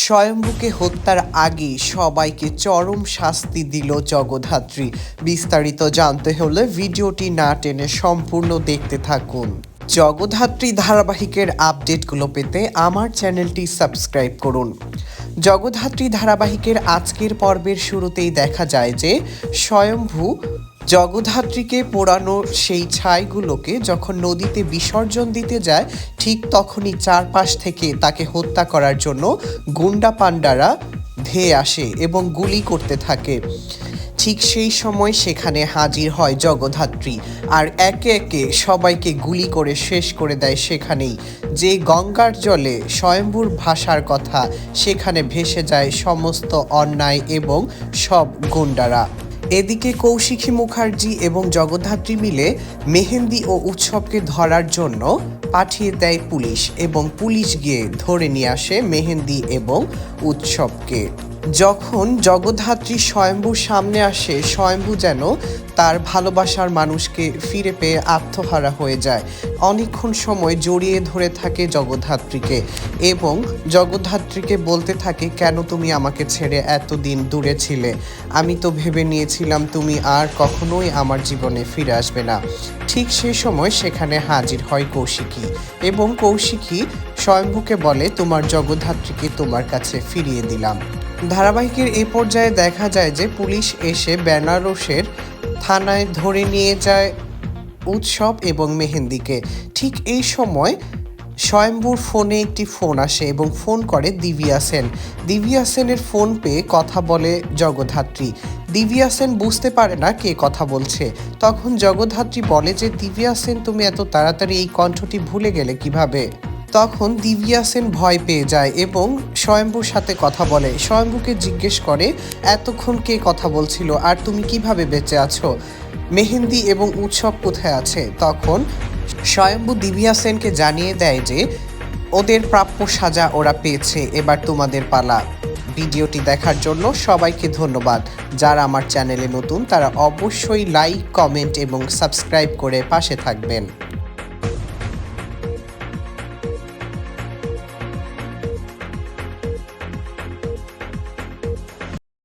স্বয়ম্ভুকে হত্যার আগে সবাইকে চরম শাস্তি দিল জগদ্ধাত্রী। বিস্তারিত জানতে হলে ভিডিওটি না টেনে সম্পূর্ণ দেখতে থাকুন। জগদ্ধাত্রী ধারাবাহিকের আপডেটগুলো পেতে আমার চ্যানেলটি সাবস্ক্রাইব করুন। জগদ্ধাত্রী ধারাবাহিকের আজকের পর্বের শুরুতেই দেখা যায় যে স্বয়ম্ভু জগদ্ধাত্রীকে পোড়ানো সেই ছাইগুলোকে যখন নদীতে বিসর্জন দিতে যায়, ঠিক তখনই চারপাশ থেকে তাকে হত্যা করার জন্য গুন্ডা পান্ডারা ধেয়ে আসে এবং গুলি করতে থাকে। ঠিক সেই সময় সেখানে হাজির হয় জগদ্ধাত্রী আর একে একে সবাইকে গুলি করে শেষ করে দেয় সেখানেই। যে গঙ্গার জলে স্বয়ম্ভুর ভাসার কথা, সেখানে ভেসে যায় সমস্ত অন্যায় এবং সব গুন্ডারা। এদিকে কৌশিকী মুখার্জি এবং জগদ্ধাত্রী মিলে মেহেন্দি ও উৎসবকে ধরার জন্য পাঠিয়ে দেয় পুলিশ এবং পুলিশ গিয়ে ধরে নিয়ে আসে মেহেন্দি এবং উৎসবকে। যখন জগদ্ধাত্রী স্বয়ম্ভুর সামনে আসে, স্বয়ম্ভু যেন তার ভালোবাসার মানুষকে ফিরে পেয়ে আত্মহারা হয়ে যায়। অনেকক্ষণ সময় জড়িয়ে ধরে থাকে জগদ্ধাত্রীকে এবং জগদ্ধাত্রীকে বলতে থাকে, কেন তুমি আমাকে ছেড়ে এতদিন দূরে ছিলে? আমি তো ভেবে নিয়েছিলাম তুমি আর কখনোই আমার জীবনে ফিরে আসবে না। ঠিক সেই সময় সেখানে হাজির হয় কৌশিকী এবং কৌশিকী স্বয়ম্ভুকে বলে, তোমার জগদ্ধাত্রীকে তোমার কাছে ফিরিয়ে দিলাম। ধারাবাহিকের এই পর্যায়ে দেখা যায় যে পুলিশ এসে বেনারসের থানায় ধরে নিয়ে যায় উৎসব এবং মেহেন্দিকে। ঠিক এই সময় স্বয়ম্ভুর ফোনে একটি ফোন আসে এবং ফোন করে দিব্যা সেন। দিব্যা সেনের ফোন পেয়ে কথা বলে জগদ্ধাত্রী। দিব্যা সেন বুঝতে পারে না কে কথা বলছে। তখন জগদ্ধাত্রী বলে যে, দিব্যা সেন, তুমি এত তাড়াতাড়ি এই কণ্ঠটি ভুলে গেলে কিভাবে? তখন দিব্যা সেন ভয় পেয়ে যায় এবং স্বয়ম্ভুর সাথে কথা বলে। স্বয়ম্ভুকে জিজ্ঞেস করে, এতক্ষণ কে কথা বলছিল আর তুমি কিভাবে বেঁচে আছো? মেহেন্দি এবং উৎসব কোথায় আছে? তখন স্বয়ম্ভু দিব্যা সেনকে জানিয়ে দেয় যে ওদের প্রাপ্য সাজা ওরা পেয়েছে, এবার তোমাদের পালা। ভিডিওটি দেখার জন্য সবাইকে ধন্যবাদ। যারা আমার চ্যানেলে নতুন তারা অবশ্যই লাইক, কমেন্ট এবং সাবস্ক্রাইব করে পাশে থাকবেন।